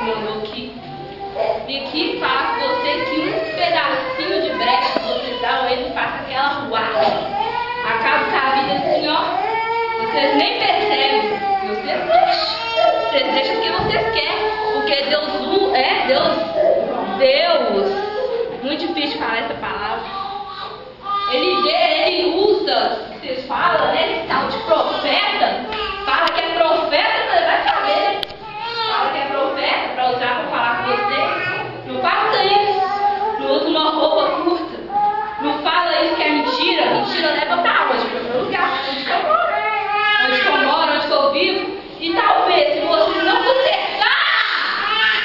mandou aqui. Vim aqui falar com vocês que um pedacinho de brecha que vocês dão, ele faz aquela ruada. Acaba com a vida assim, ó. Vocês nem percebem. Vocês deixam o que vocês querem. Porque Deus, muito difícil falar essa palavra. Ele usa, vocês falam, né? Esse tal de profeta. Fala que é profeta, você vai saber. Fala que é profeta para usar para falar com você. Não faça isso. Não usa uma roupa curta. Não fala isso que é mentira. Mentira leva para onde? Para o meu lugar. Onde que eu moro. Onde que eu moro, onde que eu vivo. E talvez, se você não consertar,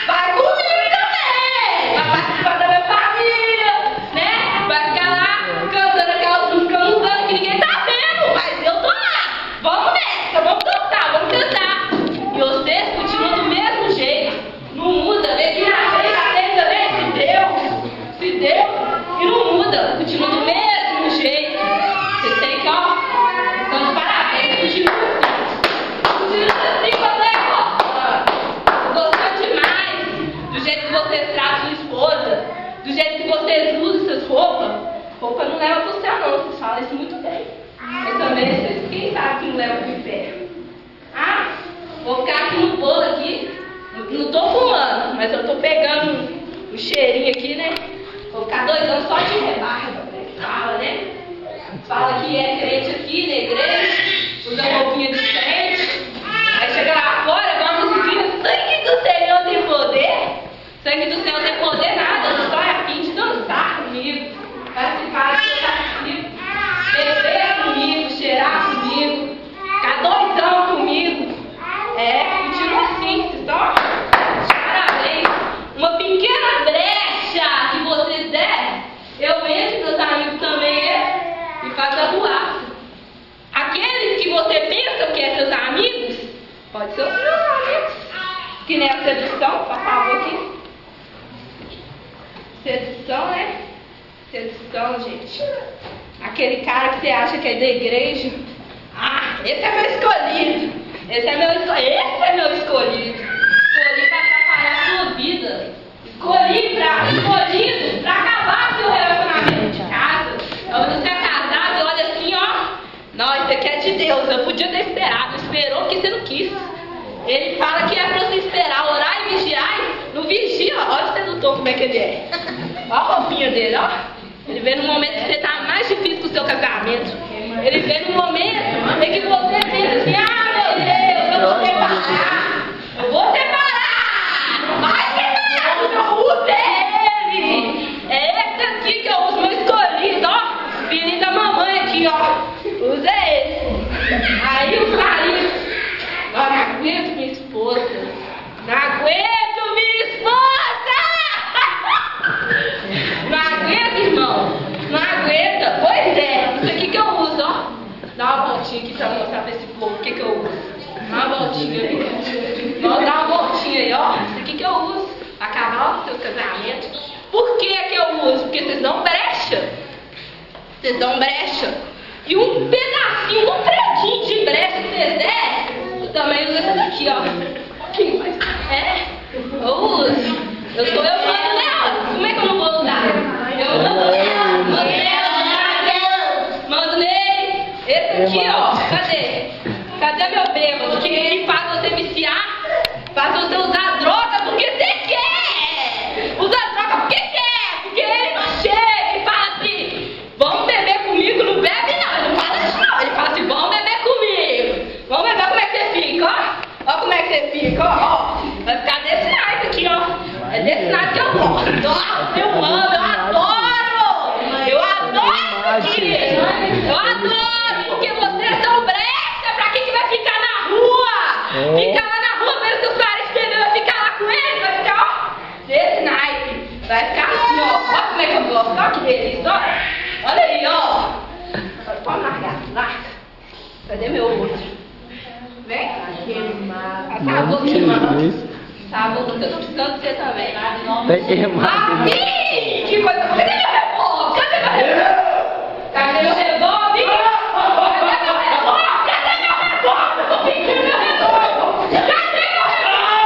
vai comigo também. Vai participar da minha família, né? Vai ficar lá cantando aquelas músicas que ninguém tá vendo. Mas eu tô lá. Vamos nessa, vamos cantar, vamos cantar. E vocês continuam do mesmo jeito. Não muda. Vem aqui na frente também. Se deu. E não muda. Continua do mesmo jeito. Vocês têm que, ó. Então, parabéns. Continua assim, gostando demais do jeito que vocês tratam sua esposa, do jeito que vocês usam essas roupas. Roupa não leva pro céu, não. Vocês falam isso muito bem. Mas também, vocês, quem sabe que não leva pro inferno? Ah, vou ficar aqui no bolo aqui. Não tô fumando, mas eu tô pegando um cheirinho aqui, né? Vou ficar 2 anos só de rebarba. Fala, né? Fala que é crente aqui na igreja, usa roupinha de crente. Aí chega lá fora, igual a musiquinha, sangue do Senhor tem poder. Sangue do Senhor tem poder nada, eu só é a fim de dançar comigo, participar de dançar comigo, beber comigo, cheirar comigo, ficar doidão comigo. Continua assim, vocês estão? Parabéns. Uma pequena brecha que vocês derem, eu entro, meus amigos também e faço a ruaça. Aqueles que você pensa que é seus amigos, pode ser os meus amigos. Que nem a sedução, por favor, aqui. Sedução, né? Sedução, gente. Aquele cara que você acha que é da igreja. Ah, esse é meu escolhido. Esse é meu escolhido. Escolhi para atrapalhar a sua vida. Escolhido para acabar seu relacionamento de casa. Quando você é casado, olha assim, ó. Não, isso aqui é de Deus. Eu podia ter esperado. Esperou porque você não quis. Ele fala que é para você esperar, orar e vigiar. Não vigia. Olha o sedutor como é que ele é. Olha a roupinha dele, ó. Ele vê no momento que você está mais difícil do seu casamento. Ele vê no momento em que você pensa assim, ah, meu Deus, eu vou separar. Eu vou separar. Vai separar, eu uso ele. É esse aqui que eu uso, meu escolhido, ó. Filhinho da mamãe aqui, ó. Usa esse. Aí o marido, não aguento minha esposa. Não aguento minha esposa. Não aguenta, irmão. Não aguenta. Pois é, isso aqui que eu uso, ó. Dá uma voltinha aqui pra mostrar pra esse povo o que eu uso. Dá uma voltinha aí. Dá uma voltinha aí, ó. Isso aqui que eu uso. Pra acabar o seu casamento. Por que eu uso? Porque vocês dão brecha. Vocês dão brecha. E um pedacinho, um trechinho de brecha que vocês derem, eu também uso essa daqui, ó. Um pouquinho mais. Eu uso. Eu sou eu mando nela. Como é que eu não vou usar? Eu mando nela. Mando nela. Mando nele. Esse aqui, ó. Cadê? Cadê meu bêbado? Que faz você viciar? Faz você usar droga porque você quer. Usa droga porque quer. Porque ele chega e fala assim, vamos beber comigo. Não bebe não. Ele não fala isso não. Ele fala assim, vamos beber comigo. Vamos ver como é que você fica, ó. Ó como é que você fica, ó. Vai ficar desse naipe aqui, ó. É desse naipe que eu gosto. Nossa, eu amo, eu adoro. Eu adoro isso aqui. Eu adoro. Porque vocês são brecha. Pra quem que vai ficar na rua? Ficar lá na rua vendo seus parentes bebendo. Vai ficar lá com ele. Vai ficar, ó. Desse naipe. Vai ficar assim, ó. Olha como é que eu gosto. Olha que delícia, ó. Olha aí, ó. Pode largar, larga. Cadê meu outro? Vem. Acabou aqui, mano. Tá bom, eu tô precisando de você também. Que coisa. Cadê meu revólver? Cadê meu revólver? Cadê meu revólver? Cadê meu revólver? Cadê meu revólver? Eu tô pedindo meu revólver. Cadê meu revólver?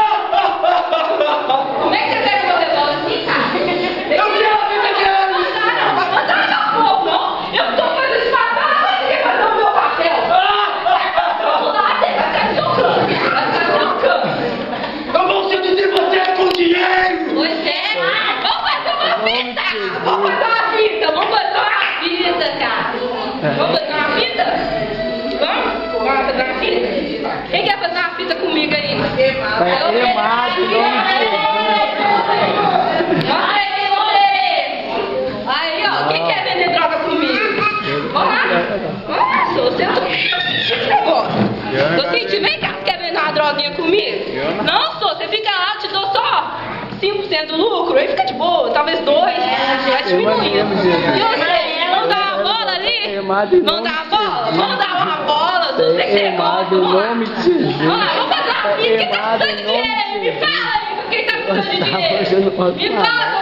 fita, cara? Vamos fazer uma fita? Vamos fazer uma fita? Quem quer fazer uma fita comigo aí? Aí, ó, quem quer vender droga comigo? Vamos lá? Você não esse negócio. Você vem cá, quer vender uma droguinha comigo? Não, você fica lá, eu te dou só 5% do lucro, aí fica de boa, talvez 2%, vai diminuindo. E você, vamos dar uma bola ali? Vamos dar uma bola? Vamos dar uma bola, se você quer bola. Vamos lá, vamos fazer uma fita, quem tá precisando de dinheiro aí? Me fala aí, quem tá precisando de dinheiro? Me fala que eu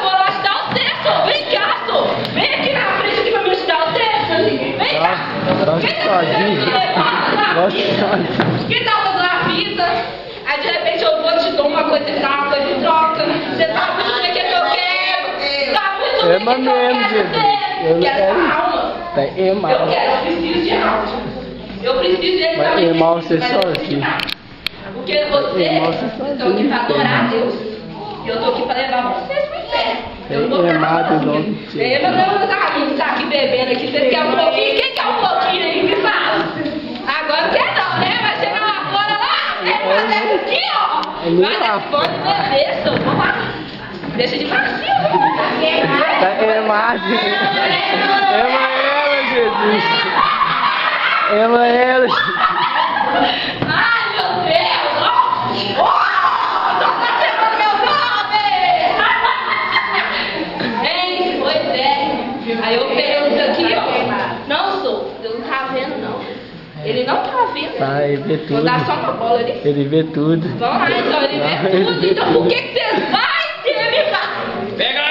vou lá ajudar você, só. Vem cá, só. Vem aqui na frente aqui pra me ajudar você. Vem cá. Quem tá precisando de dinheiro? Quem tá fazendo uma fita? Aí de repente eu vou te dar uma coisa e tal, uma coisa em troca. Você sabe muito bem o que eu quero. Sabe muito bem o que eu quero. Quero alma. Eu preciso de alma. Eu preciso de ele também. Irmão, você sozinho. Porque vocês estão aqui para adorar a Deus. Eu estou aqui para levar vocês para o inferno. Eu não vou meus amigos estão aqui bebendo aqui. Vocês querem um pouquinho? Quem quer um pouquinho aí? Me fala. Agora não quer não, né? Vai chegar lá fora lá. Você fazer aqui, ó. Vai dar fome e beber, só. Vamos lá. Deixa de vacilo. Ela. Ai, meu Deus! Tá quebrando meu nome! Hein? Pois é. Aí eu pergunto aqui, ó. Não, sou. Eu não tá vendo, não. Ele não tá vendo. Ele vê tudo. Vou dar só uma bola ali. Ele vê tudo. Vamos lá, então. Ele vê tudo. Então por que vocês vão ter me falar? Pega ele!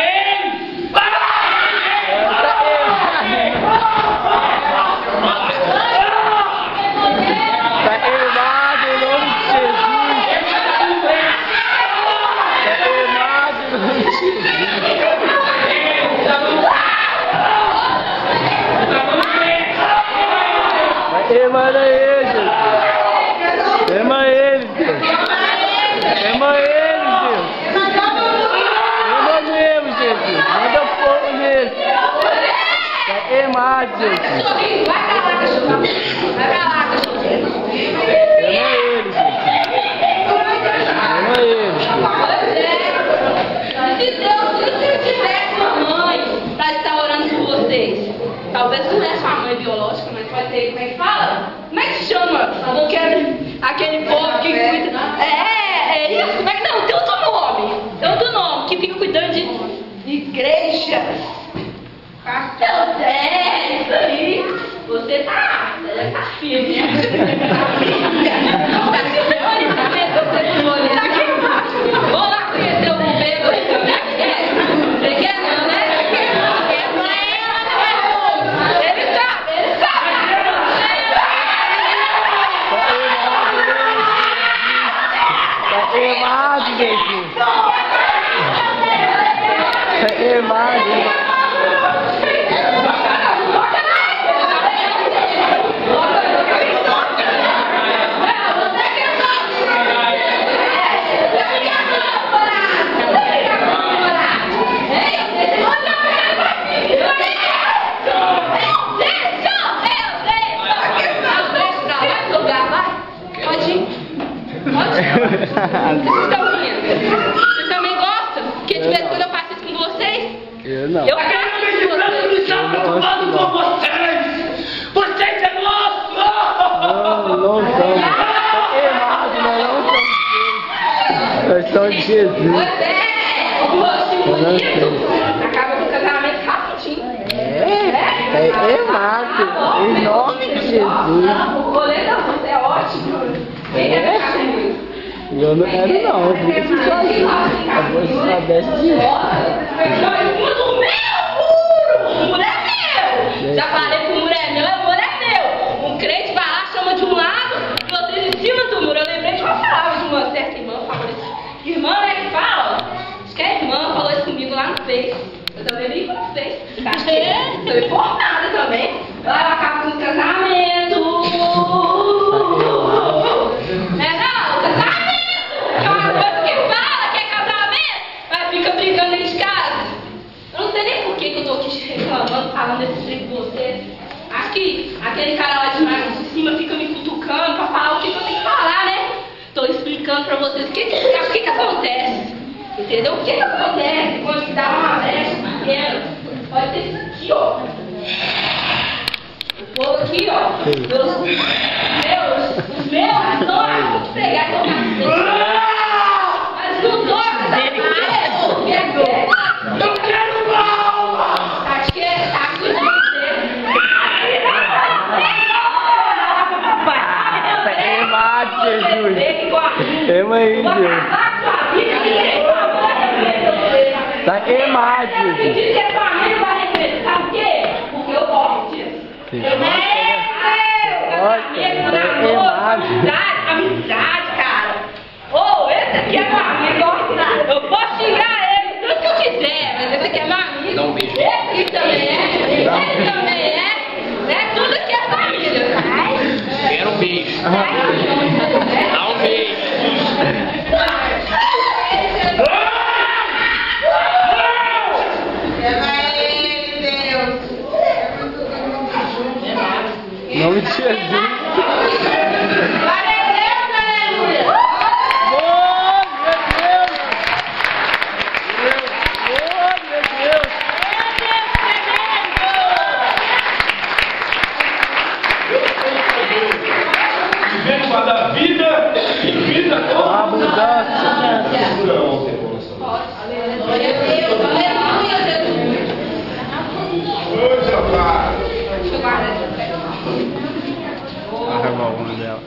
Talvez não é sua mãe biológica, mas pode ter, como é que fala? Como é que chama? Aquele povo que cuida. É isso, como é que não? Tem outro nome, que fica cuidando de igrejas. É isso aí. Você tá firme. Vou lá conhecer o governo. Você quer não, né? Ele sabe. Vocês também gostam? Porque de vez em quando eu faço isso com vocês. Eu não. Eu faço isso com vocês. Vocês é monstro! Não estamos. Nós somos de Jesus. Pois é, o rostinho bonito. Acaba com o casamento rapidinho. Marco, em nome de Jesus. O goleiro você é ótimo. Quem quer ficar comigo? Eu não quero não, eu vou ficar sozinho. Eu vou saber disso. O muro é meu! Já falei que o muro é meu, o muro é meu! Um crente vai lá, chama de um lado, e vocês em cima do muro. Eu lembrei de uma palavra de uma certa irmã, falou isso. Irmã é que fala? Acho que a irmã falou isso comigo lá no Face. Eu também vi no Face. Estou informada também. Lá eu acabo com o casamento. Falando desse trem com você, Entendeu? O que acontece quando dá uma brecha pequena? Pode ser isso aqui, ó. O povo aqui, ó. Os meus estão a pegar e tocar. Mas não toca, tá? Eu quero mal! Tá aqui, tá aqui. Jesus. Ema aí, Deus. Tá queimado, Jesus. Diz que a família vai reconhecer, sabe por quê? Porque eu gosto disso. Amizade, cara. Esse aqui é meu amigo. Eu posso xingar ele tudo que eu quiser, mas esse aqui é meu amigo. Dá um beijo. Esse aqui também é. Esse também é. Tudo aqui é família. Quero um beijo. Dá um beijo. Em nome de Jesus. Glória a Deus, aleluia. Vivendo para dar vida e vida com Abundância. Glória a Deus, aleluia, Jesus. Deixa eu guardar essa pedra. Arreba o nome dela.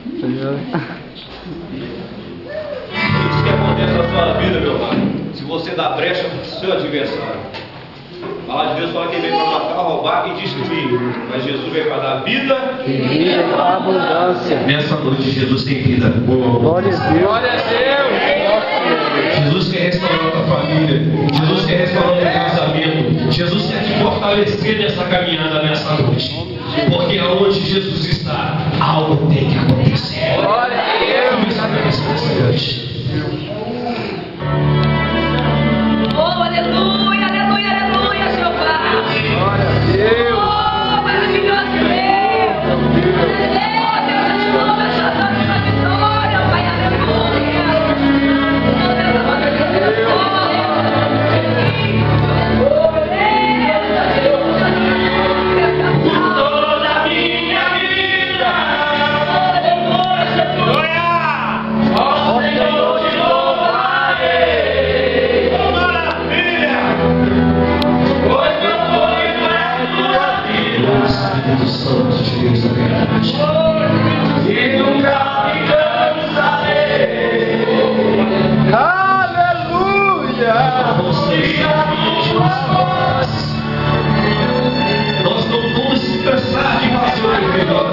Isso que acontece na sua vida, meu irmão. Se você dá brecha para o seu adversário. A palavra de Deus fala que ele veio para matar, roubar e destruir. Mas Jesus veio para dar vida E vida com abundância. Nessa noite, Jesus tem vida. Glória a Deus. Glória a Deus. Jesus quer restaurar a tua família. Jesus quer restaurar o teu casamento. Jesus quer te fortalecer nessa caminhada nessa noite. Porque aonde Jesus está, algo tem que acontecer. Glória a Deus. Começa a agradecer nessa noite. Oh, aleluia, aleluia, aleluia, Jeová. Glória a Deus. Oh, maravilhoso Deus. Pai, aleluia. Toda a minha vida. Ó Senhor, te louvarei. Maravilha. Pois meu sonho é a tua vida. Espírito Santo de Deus da verdade. E nunca me cansarei. Aleluia. Nós não vamos se cansar de fazer o melhor.